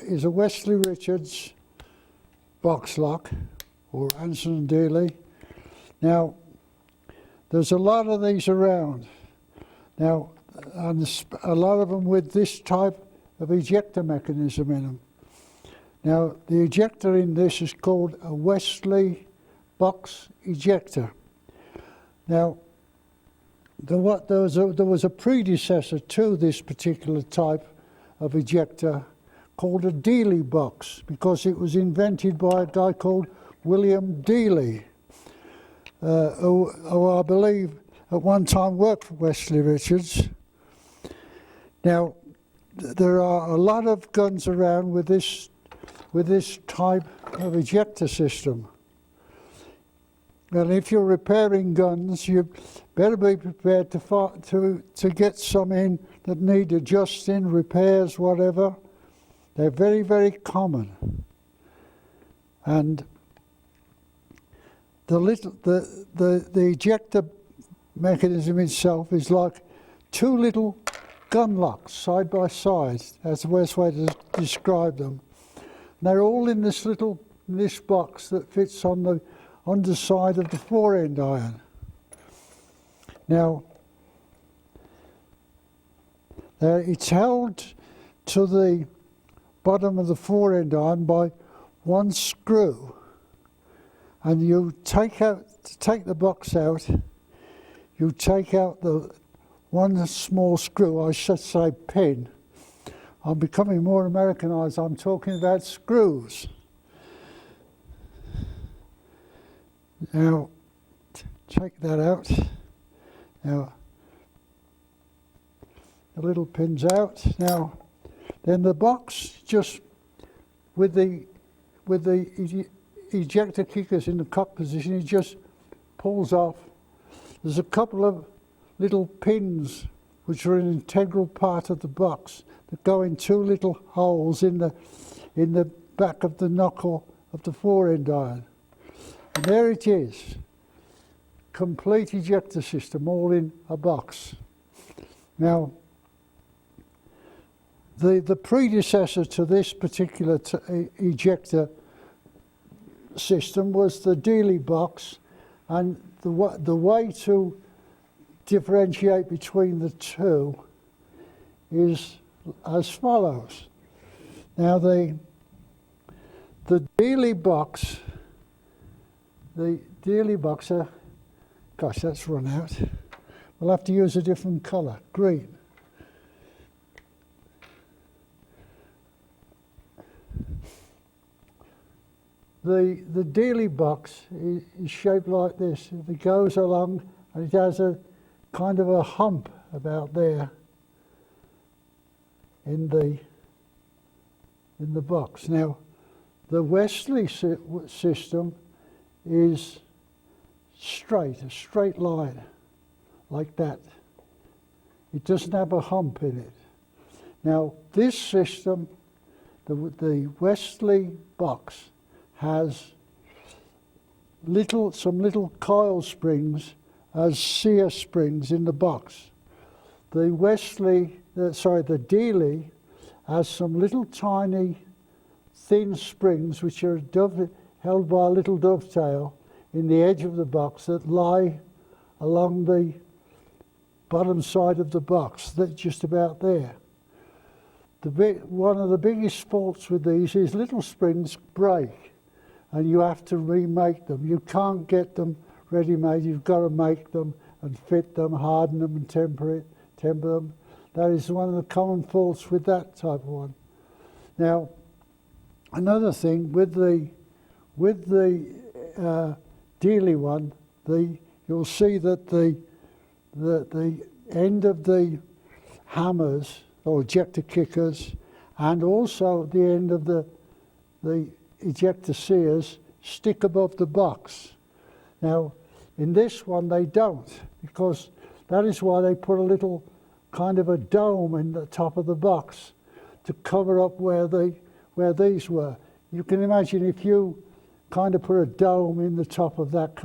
Is a Westley Richards box lock, or Anson Dealey. Now, there's a lot of these around. Now, and a lot of them with this type of ejector mechanism in them. Now, the ejector in this is called a Westley box ejector. Now, there was a predecessor to this particular type of ejector called a Dealey box, because it was invented by a guy called William Dealey, who I believe at one time worked for Westley Richards. Now, there are a lot of guns around with this type of ejector system. And if you're repairing guns, you better be prepared to get some in that need adjusting, repairs, whatever. They're very, very common. And the ejector mechanism itself is like two little gun locks side by side. That's the best way to describe them. And they're all in this box that fits on the underside of the fore-end iron. Now, it's held to the bottom of the fore-end iron by one screw, and you take the box out, you take out the one small screw, I should say pin. I'm becoming more Americanized, I'm talking about screws. Now, take that out. Now, the little pin's out. Now, then the box, just with the ejector kickers in the cock position, it just pulls off. There's a couple of little pins which are an integral part of the box that go in two little holes in the back of the knuckle of the fore-end iron. And there it is, complete ejector system, all in a box. Now, the predecessor to this particular ejector system was the Dealey box, and the way to differentiate between the two is as follows. Now, the Dealey box, gosh, that's run out. We'll have to use a different colour, green. The Dealey box is shaped like this. It goes along and it has a kind of a hump about there in the box. Now, the Westley system is straight, a straight line, like that. It doesn't have a hump in it. Now, this system, the Westley box, has some little coil springs as sear springs in the box. The Dealey has some little tiny thin springs which are held by a little dovetail in the edge of the box that lie along the bottom side of the box. That's just about there. One of the biggest faults with these is little springs break, and you have to remake them. You can't get them ready-made. You've got to make them and fit them, harden them and temper them. That is one of the common faults with that type of one. Now, another thing with the Dealey one, you'll see that the end of the hammers or ejector kickers, and also the end of the ejector sears stick above the box. Now, in this one they don't, because that is why they put a little kind of a dome in the top of the box to cover up where these were. You can imagine if you kind of put a dome in the top of that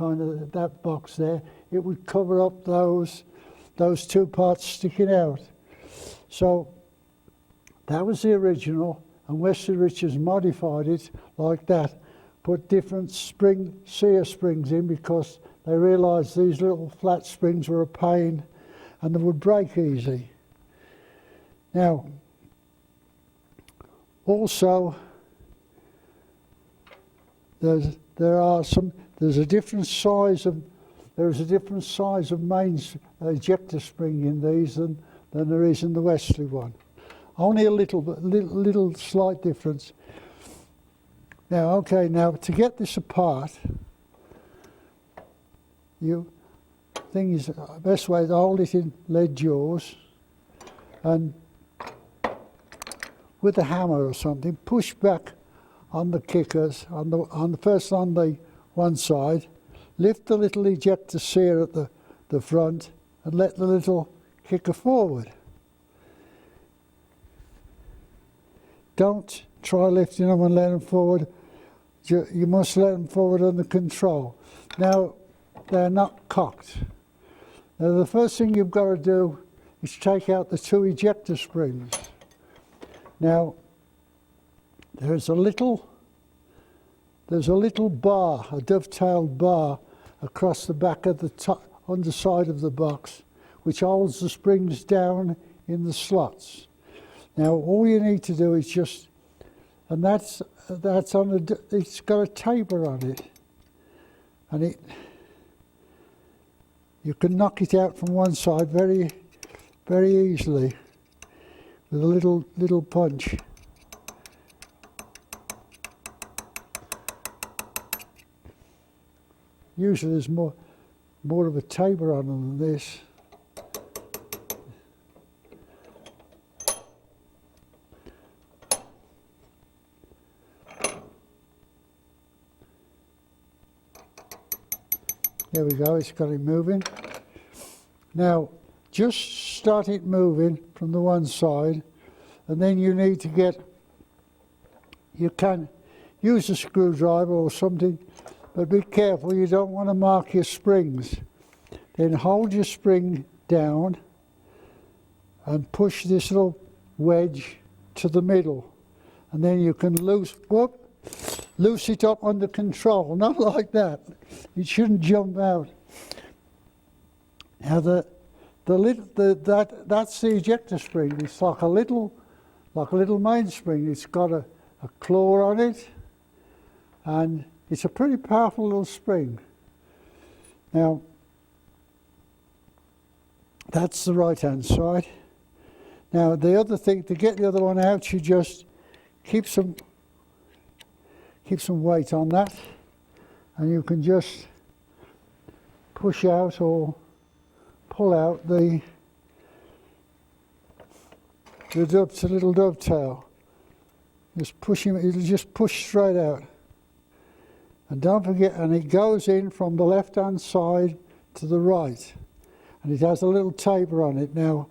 box there, it would cover up those two parts sticking out. So that was the original, and Westley Richards modified it like that, put different sear springs in because they realised these little flat springs were a pain and they would break easy. Now, also, there's a different size of main ejector spring in these than there is in the Westley one. Only a little slight difference. Now, okay, now to get this apart, the best way to hold it in lead jaws, and with a hammer or something, push back on the kickers, first on the one side, lift the little ejector sear at the front, and let the little kicker forward. Don't try lifting them and let them forward. You must let them forward under control. Now, they're not cocked. Now, the first thing you've got to do is take out the two ejector springs. Now, there's a little bar, a dovetailed bar, across the back of the underside of the box, which holds the springs down in the slots. Now, all you need to do is just, and it's got a taper on it, and you can knock it out from one side very, very easily with a little punch. Usually there's more of a taper on them than this. There we go, it's got it moving. Now, just start it moving from the one side, and then you need to you can use a screwdriver or something, but be careful, you don't want to mark your springs. Then hold your spring down and push this little wedge to the middle, and then you can loose it up under control, not like that. It shouldn't jump out. Now that's the ejector spring. It's like a little mainspring. It's got a claw on it, and it's a pretty powerful little spring. Now, that's the right-hand side. Now, the other thing, to get the other one out, you just keep some weight on that, and you can just push out or pull out the little dovetail. It'll just push straight out. And don't forget, and it goes in from the left-hand side to the right, and it has a little taper on it. Now,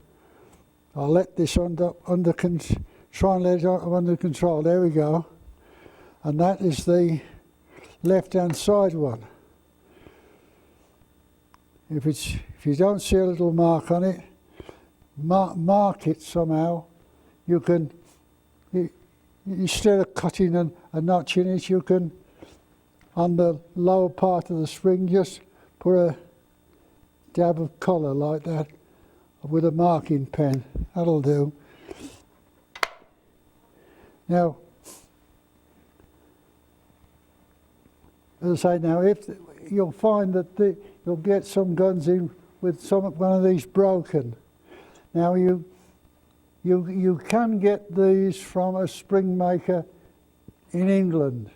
I'll let this try and let it under control. There we go. And that is the left-hand side one. If you don't see a little mark on it, mark it somehow. You can, instead of cutting and notching it, you can, on the lower part of the spring, just put a dab of colour like that with a marking pen. That'll do. Now, as I say, now if you'll find that you'll get some guns in with one of these broken. Now you can get these from a spring maker in England,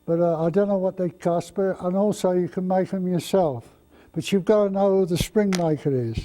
but I don't know what they cost. And also you can make them yourself, but you've got to know who the spring maker is.